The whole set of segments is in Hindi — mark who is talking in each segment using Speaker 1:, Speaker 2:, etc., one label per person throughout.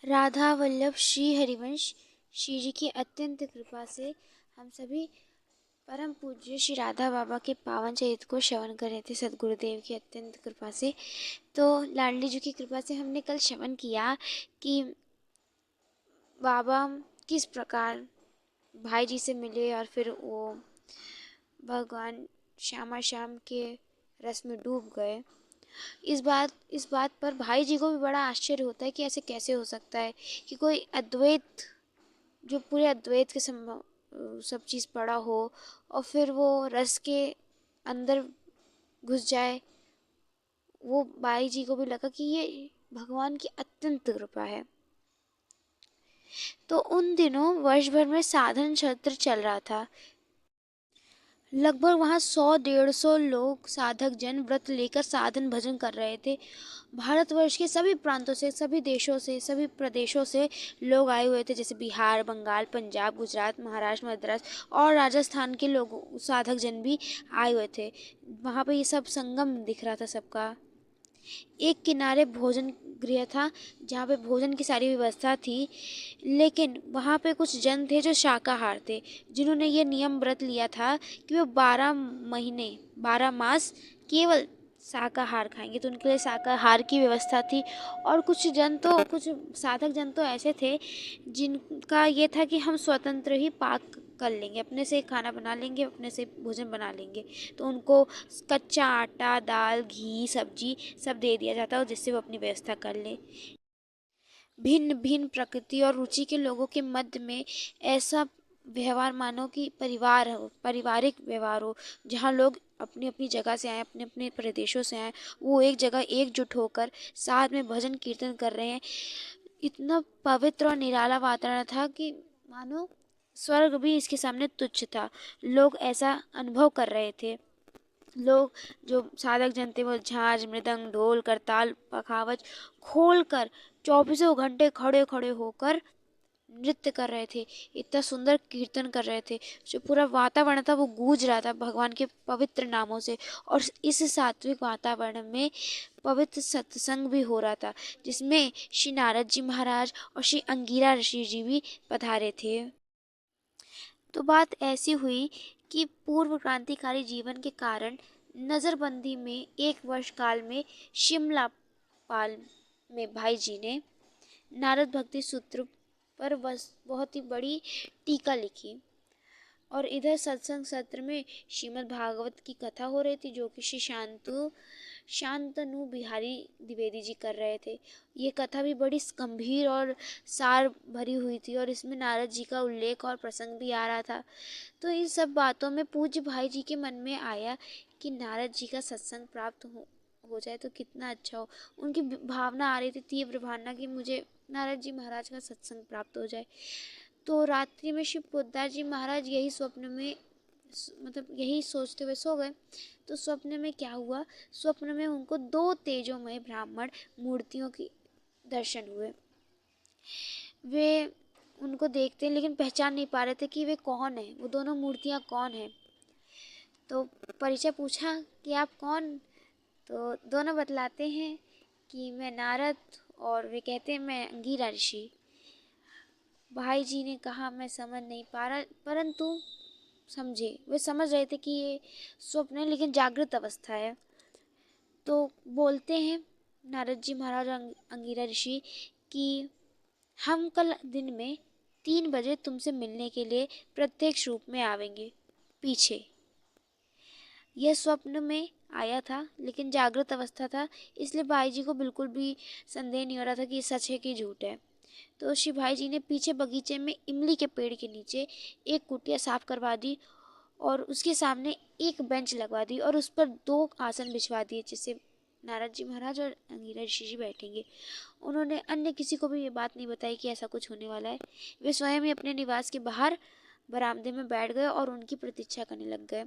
Speaker 1: राधा वल्लभ श्री हरिवंश श्री जी की अत्यंत कृपा से हम सभी परम पूज्य श्री राधा बाबा के पावन चरित्र को श्रवण कर रहे थे सदगुरुदेव की अत्यंत कृपा से। तो लाडली जी की कृपा से हमने कल श्रवण किया कि बाबा किस प्रकार भाई जी से मिले और फिर वो भगवान श्यामा श्याम के रस में डूब गए। इस बात पर भाई जी को भी बड़ा आश्चर्य होता है कि ऐसे कैसे हो सकता है कि कोई अद्वैत, जो पूरे अद्वैत के सब चीज़ पड़ा हो और फिर वो रस के अंदर घुस जाए। वो भाई जी को भी लगा कि ये भगवान की अत्यंत कृपा है। तो उन दिनों वर्ष भर में साधन सत्र चल रहा था। लगभग वहाँ 100-150 लोग साधक जन व्रत लेकर साधन भजन कर रहे थे। भारतवर्ष के सभी प्रांतों से, सभी देशों से, सभी प्रदेशों से लोग आए हुए थे, जैसे बिहार, बंगाल, पंजाब, गुजरात, महाराष्ट्र, मद्रास और राजस्थान के लोग साधक जन भी आए हुए थे। वहाँ पे ये सब संगम दिख रहा था सबका। एक किनारे भोजन गृह था जहाँ पे भोजन की सारी व्यवस्था थी, लेकिन वहाँ पे कुछ जन थे जो शाकाहार थे, जिन्होंने ये नियम व्रत लिया था कि वो 12 महीने 12 मास केवल शाकाहार खाएंगे। तो उनके लिए शाकाहार की व्यवस्था थी। और कुछ साधक जन तो ऐसे थे जिनका ये था कि हम स्वतंत्र ही पाक कर लेंगे, अपने से खाना बना लेंगे, अपने से भोजन बना लेंगे। तो उनको कच्चा आटा, दाल, घी, सब्जी सब दे दिया जाता है जिससे वो अपनी व्यवस्था कर ले। भिन्न भिन्न प्रकृति और रुचि के लोगों के मध्य में ऐसा व्यवहार मानो कि परिवार हो, पारिवारिक व्यवहार हो, जहाँ लोग अपनी अपनी जगह से आए, अपने अपने प्रदेशों से आए, वो एक जगह एकजुट होकर साथ में भजन कीर्तन कर रहे हैं। इतना पवित्र और निराला वातावरण था कि मानो स्वर्ग भी इसके सामने तुच्छ था। लोग ऐसा अनुभव कर रहे थे। लोग जो साधक जन थे वो झांझ, मृदंग, ढोल, करताल, पखावज खोल कर 24 घंटे खड़े खड़े होकर नृत्य कर रहे थे। इतना सुंदर कीर्तन कर रहे थे, जो पूरा वातावरण था वो गूंज रहा था भगवान के पवित्र नामों से। और इस सात्विक वातावरण में पवित्र सत्संग भी हो रहा था, जिसमें श्री नारद जी महाराज और श्री अंगिरा ऋषि जी भी पधारे थे। तो बात ऐसी हुई कि पूर्व क्रांतिकारी जीवन के कारण नज़रबंदी में 1 वर्ष काल में शिमला पाल में भाई जी ने नारद भक्ति सूत्र पर बस बहुत ही बड़ी टीका लिखी। और इधर सत्संग सत्र में श्रीमद् भागवत की कथा हो रही थी, जो कि श्री शांतनु बिहारी द्विवेदी जी कर रहे थे। ये कथा भी बड़ी गंभीर और सार भरी हुई थी और इसमें नारद जी का उल्लेख और प्रसंग भी आ रहा था। तो इन सब बातों में पूज्य भाई जी के मन में आया कि नारद जी का सत्संग प्राप्त हो जाए तो कितना अच्छा हो। उनकी भावना आ रही थी, तीव्र भावना, कि मुझे नारद जी महाराज का सत्संग प्राप्त हो जाए। तो रात्रि में श्री पोद्दार जी महाराज यही स्वप्न में, मतलब यही सोचते हुए सो गए। तो स्वप्न में क्या हुआ, स्वप्न में उनको 2 तेजोमय ब्राह्मण मूर्तियों की दर्शन हुए। वे उनको देखते लेकिन पहचान नहीं पा रहे थे कि वे कौन है, वो दोनों मूर्तियाँ कौन है। तो परिचय पूछा कि आप कौन। तो दोनों बतलाते हैं कि मैं नारद, और वे कहते हैं मैं अंगिरा ऋषि। भाई जी ने कहा मैं समझ नहीं पा रहा, परंतु समझे, वे समझ रहे थे कि ये स्वप्न है लेकिन जागृत अवस्था है। तो बोलते हैं नारद जी महाराज अंगिरा ऋषि कि हम कल दिन में 3 बजे तुमसे मिलने के लिए प्रत्यक्ष रूप में आवेंगे पीछे। यह स्वप्न में आया था लेकिन जागृत अवस्था था, इसलिए भाई जी को बिल्कुल भी संदेह नहीं हो रहा था कि ये सच है कि झूठ है। तो श्री भाई जी ने पीछे बगीचे में इमली के पेड़ के नीचे एक कुटिया साफ करवा दी और उसके सामने एक बेंच लगवा दी और उस पर 2 आसन बिछवा दिए, जिससे नारद जी महाराज और अंगिरा ऋषि जी बैठेंगे। उन्होंने अन्य किसी को भी ये बात नहीं बताई कि ऐसा कुछ होने वाला है। वे स्वयं ही अपने निवास के बाहर बरामदे में बैठ गए और उनकी प्रतीक्षा करने लग गए।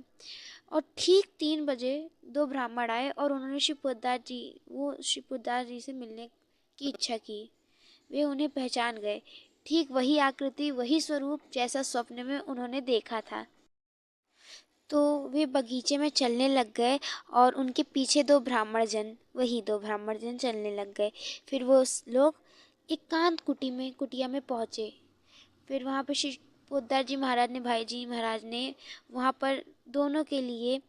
Speaker 1: और ठीक 3 बजे 2 ब्राह्मण आए और उन्होंने श्री पोद्दार जी से मिलने की इच्छा की। वे उन्हें पहचान गए, ठीक वही आकृति, वही स्वरूप जैसा स्वप्न में उन्होंने देखा था। तो वे बगीचे में चलने लग गए और उनके पीछे 2 ब्राह्मण जन चलने लग गए। फिर वो लोग एकांत कुटिया में पहुँचे। फिर वहाँ पे श्री पोद्दार जी महाराज ने, भाई जी महाराज ने वहाँ पर दोनों के लिए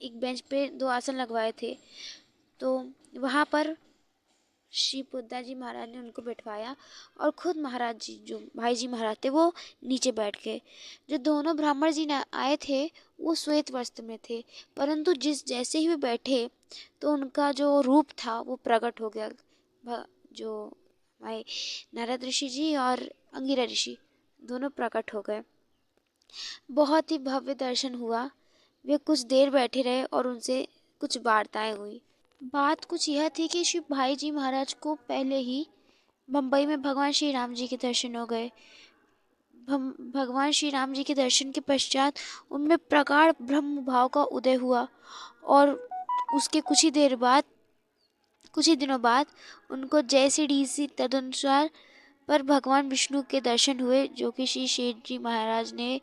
Speaker 1: एक बेंच पे 2 आसन लगवाए थे। तो वहाँ पर श्री पोद्दार जी महाराज ने उनको बैठवाया और खुद महाराज जी, जो भाई जी महाराज थे, वो नीचे बैठ गए। जो दोनों ब्राह्मण जी आए थे वो श्वेत वस्त्र में थे, परंतु जैसे ही वे बैठे तो उनका जो रूप था वो प्रकट हो गया। जो हमारे नारद ऋषि जी और अंगिरा ऋषि दोनों प्रकट हो गए। बहुत ही भव्य दर्शन हुआ। वे कुछ देर बैठे रहे और उनसे कुछ वार्ताएं हुई। बात कुछ यह थी कि श्री भाई जी महाराज को पहले ही बम्बई में भगवान श्री राम जी के दर्शन हो गए। भगवान श्री राम जी के दर्शन के पश्चात उनमें प्रगाढ़ ब्रह्म भाव का उदय हुआ और उसके कुछ ही दिनों बाद उनको जैसी डी तदनुसार पर भगवान विष्णु के दर्शन हुए, जो कि श्री शेठ जी महाराज ने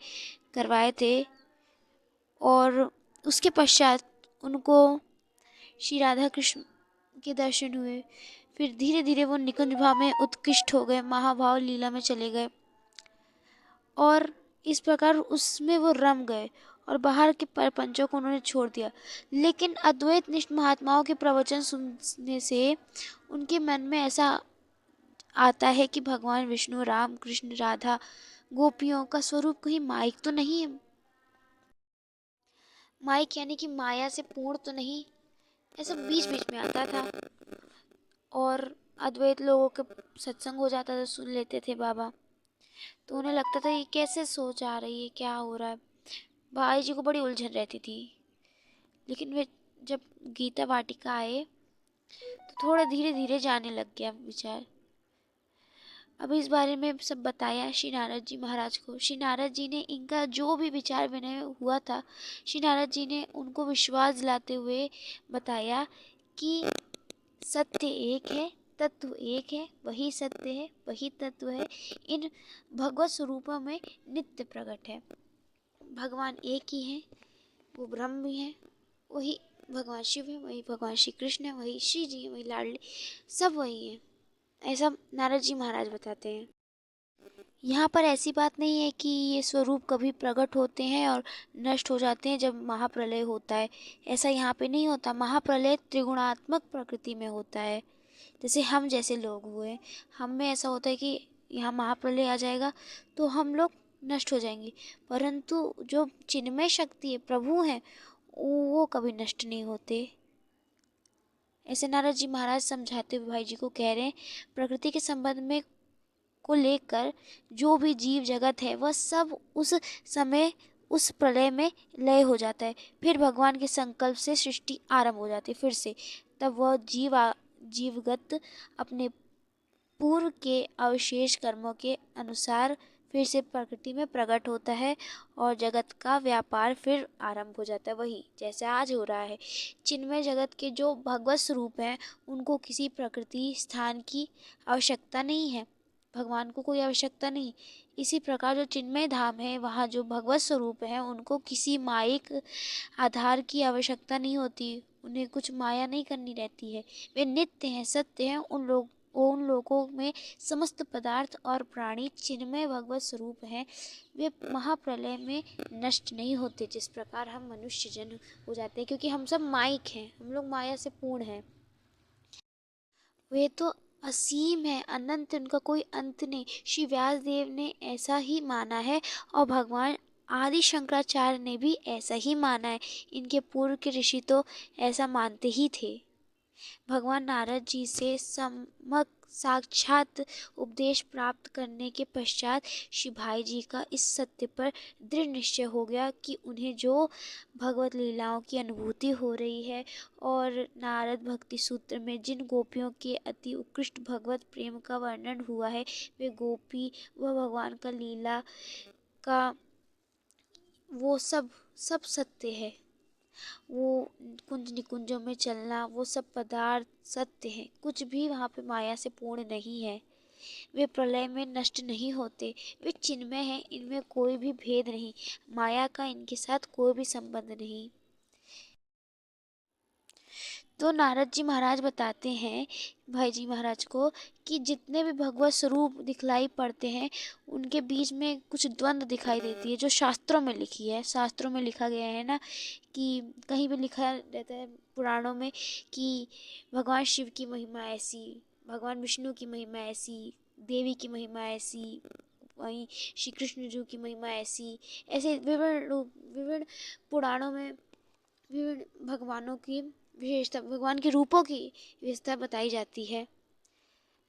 Speaker 1: करवाए थे। और उसके पश्चात उनको श्री राधा कृष्ण के दर्शन हुए। फिर धीरे धीरे वो निकुंज भाव में उत्कृष्ट हो गए, महाभाव लीला में चले गए और इस प्रकार उसमें वो रम गए और बाहर के परपंचों को उन्होंने छोड़ दिया। लेकिन अद्वैत निष्ठ महात्माओं के प्रवचन सुनने से उनके मन में ऐसा आता है कि भगवान विष्णु, राम, कृष्ण, राधा, गोपियों का स्वरूप कहीं माइक तो नहीं है। माइक यानी कि माया से पूर्ण तो नहीं। ऐसा बीच बीच में आता था और अद्वैत लोगों के सत्संग हो जाता था, सुन लेते थे बाबा, तो उन्हें लगता था ये कैसे सोच आ रही है, क्या हो रहा है। भाई जी को बड़ी उलझन रहती थी। लेकिन वे जब गीता वाटिका आए तो थोड़ा धीरे धीरे जाने लग गया विचार। अब इस बारे में सब बताया श्री नारद जी महाराज को। श्री नारद जी ने इनका जो भी विचार विनय हुआ था, श्री नारद जी ने उनको विश्वास दिलाते हुए बताया कि सत्य एक है, तत्व एक है, वही सत्य है, वही तत्व है, इन भगवत स्वरूपों में नित्य प्रकट है। भगवान एक ही है, वो ब्रह्म भी है, वही भगवान शिव है, वही भगवान श्री कृष्ण है, वही श्री जी है, वही लाडली, सब वही है। ऐसा नारद जी महाराज बताते हैं। यहाँ पर ऐसी बात नहीं है कि ये स्वरूप कभी प्रकट होते हैं और नष्ट हो जाते हैं जब महाप्रलय होता है। ऐसा यहाँ पे नहीं होता। महाप्रलय त्रिगुणात्मक प्रकृति में होता है। जैसे हम जैसे लोग हुए, हम में ऐसा होता है कि यहाँ महाप्रलय आ जाएगा तो हम लोग नष्ट हो जाएंगे, परंतु जो चिन्मय शक्ति है, प्रभु हैं, वो कभी नष्ट नहीं होते। ऐसे नारद जी महाराज समझाते हुए भाई जी को कह रहे हैं, प्रकृति के संबंध में को लेकर जो भी जीव जगत है वह सब उस समय उस प्रलय में लय हो जाता है। फिर भगवान के संकल्प से सृष्टि आरंभ हो जाती है फिर से। तब वह जीवगत अपने पूर्व के अवशेष कर्मों के अनुसार फिर से प्रकृति में प्रकट होता है और जगत का व्यापार फिर आरंभ हो जाता है, वही जैसे आज हो रहा है। चिन्मय जगत के जो भगवत स्वरूप हैं उनको किसी प्रकृति स्थान की आवश्यकता नहीं है, भगवान को कोई आवश्यकता नहीं। इसी प्रकार जो चिन्मय धाम है, वहाँ जो भगवत स्वरूप हैं उनको किसी मायिक आधार की आवश्यकता नहीं होती, उन्हें कुछ माया नहीं करनी रहती है। वे नित्य हैं, सत्य हैं। उन लोगों में समस्त पदार्थ और प्राणी चिन्मय भगवत स्वरूप हैं। वे महाप्रलय में नष्ट नहीं होते जिस प्रकार हम मनुष्य जन हो जाते हैं, क्योंकि हम सब माइक हैं, हम लोग माया से पूर्ण हैं। वे तो असीम है, अनंत, उनका कोई अंत नहीं। श्री व्यास देव ने ऐसा ही माना है और भगवान आदि शंकराचार्य ने भी ऐसा ही माना है। इनके पूर्व के ऋषि तो ऐसा मानते ही थे। भगवान नारद जी से सम्यक साक्षात उपदेश प्राप्त करने के पश्चात श्री भाई जी का इस सत्य पर दृढ़ निश्चय हो गया कि उन्हें जो भगवत लीलाओं की अनुभूति हो रही है और नारद भक्ति सूत्र में जिन गोपियों के अति उत्कृष्ट भगवत प्रेम का वर्णन हुआ है, वे गोपी व भगवान का लीला का वो सब सत्य है। वो कुंज निकुंजों में चलना, वो सब पदार्थ सत्य हैं। कुछ भी वहाँ पे माया से पूर्ण नहीं है। वे प्रलय में नष्ट नहीं होते, वे चिन्मय हैं, इनमें कोई भी भेद नहीं, माया का इनके साथ कोई भी संबंध नहीं। तो नारद जी महाराज बताते हैं भाई जी महाराज को कि जितने भी भगवत स्वरूप दिखलाई पड़ते हैं उनके बीच में कुछ द्वंद्व दिखाई देती है, जो शास्त्रों में लिखी है। शास्त्रों में लिखा गया है ना, कि कहीं भी लिखा रहता है पुराणों में कि भगवान शिव की महिमा ऐसी, भगवान विष्णु की महिमा ऐसी, देवी की महिमा ऐसी, वहीं श्री कृष्ण जी की महिमा ऐसी। ऐसे विभिन्न रूप, विभिन्न पुराणों में विभिन्न भगवानों की विशेषता, भगवान के रूपों की विशेषता बताई जाती है,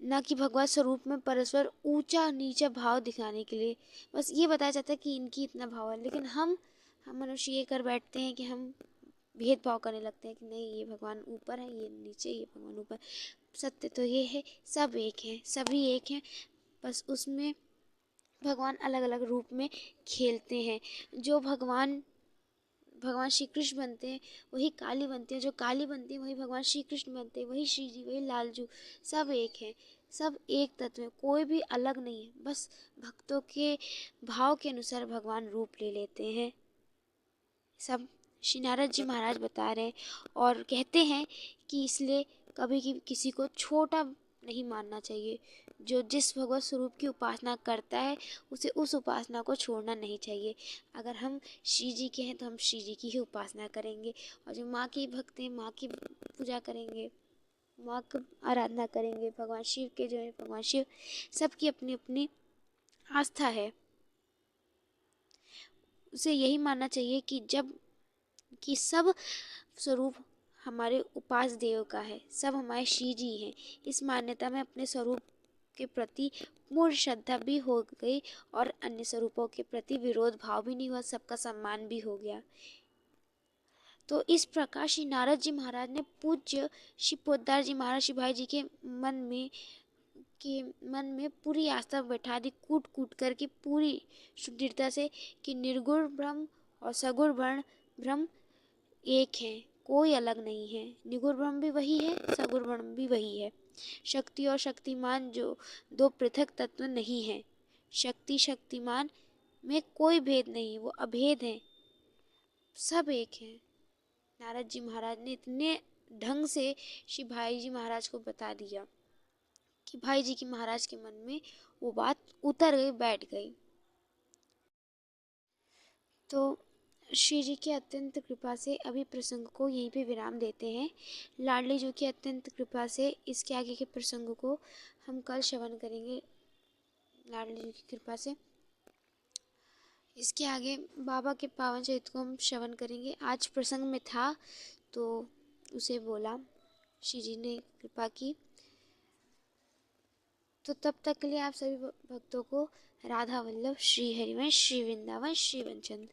Speaker 1: न कि भगवत स्वरूप में परस्पर ऊंचा नीचा भाव दिखाने के लिए। बस ये बताया जाता है कि इनकी इतना भाव है, लेकिन हम मनुष्य ये कर बैठते हैं कि हम भेदभाव करने लगते हैं कि नहीं ये भगवान ऊपर है, ये नीचे, ये भगवान ऊपर। सत्य तो ये है, सब एक हैं, सभी एक हैं, बस उसमें भगवान अलग अलग रूप में खेलते हैं। जो भगवान भगवान श्री कृष्ण बनते हैं वही काली बनते हैं, जो काली बनती है वही भगवान श्री कृष्ण बनते हैं, वही श्री जी, वही लालजू। सब एक हैं, सब एक तत्व है, कोई भी अलग नहीं है। बस भक्तों के भाव के अनुसार भगवान रूप ले लेते हैं। सब श्री नारद जी महाराज बता रहे हैं और कहते हैं कि इसलिए कभी किसी को छोटा नहीं मानना चाहिए। जो जिस भगवत स्वरूप की उपासना करता है उसे उस उपासना को छोड़ना नहीं चाहिए। अगर हम श्री जी के हैं तो हम श्री जी की ही उपासना करेंगे, और जो माँ की भक्त हैं माँ की पूजा करेंगे, माँ की आराधना करेंगे। भगवान शिव के जो है भगवान शिव, सबकी अपनी अपनी आस्था है। उसे यही मानना चाहिए कि सब स्वरूप हमारे उपास देव का है, सब हमारे श्री जी हैं। इस मान्यता में अपने स्वरूप के प्रति पूर्ण श्रद्धा भी हो गई और अन्य स्वरूपों के प्रति विरोध भाव भी नहीं हुआ, सबका सम्मान भी हो गया। तो इस प्रकार श्री नारद जी महाराज ने पूज्य श्री पोद्दार जी महाराज श्री भाई जी के मन में पूरी आस्था बैठा दी, कूट कूट करके पूरी सुदृढ़ता से, कि निर्गुण ब्रह्म और सगुण ब्रह्म एक हैं, कोई अलग नहीं है। निगुण ब्रह्म भी वही है, सगुण ब्रह्म भी वही है। शक्ति और शक्तिमान जो दो पृथक तत्व नहीं है। शक्ति शक्तिमान में कोई भेद नहीं, वो अभेद हैं, सब एक हैं। नारद जी महाराज ने इतने ढंग से श्री भाई जी महाराज को बता दिया कि भाई जी की महाराज के मन में वो बात उतर गई, बैठ गई। तो श्री जी की अत्यंत कृपा से अभी प्रसंग को यहीं पे विराम देते हैं। लाडली जी की अत्यंत कृपा से इसके आगे के प्रसंग को हम कल श्रवण करेंगे, लाडली जी की कृपा से। इसके आगे बाबा के पावन चरित्र को हम श्रवण करेंगे। आज प्रसंग में था तो उसे बोला, श्री जी ने कृपा की। तो तब तक के लिए आप सभी भक्तों को राधा वल्लभ, श्री हरिवंश, श्री वृंदावन, श्री वनचंद।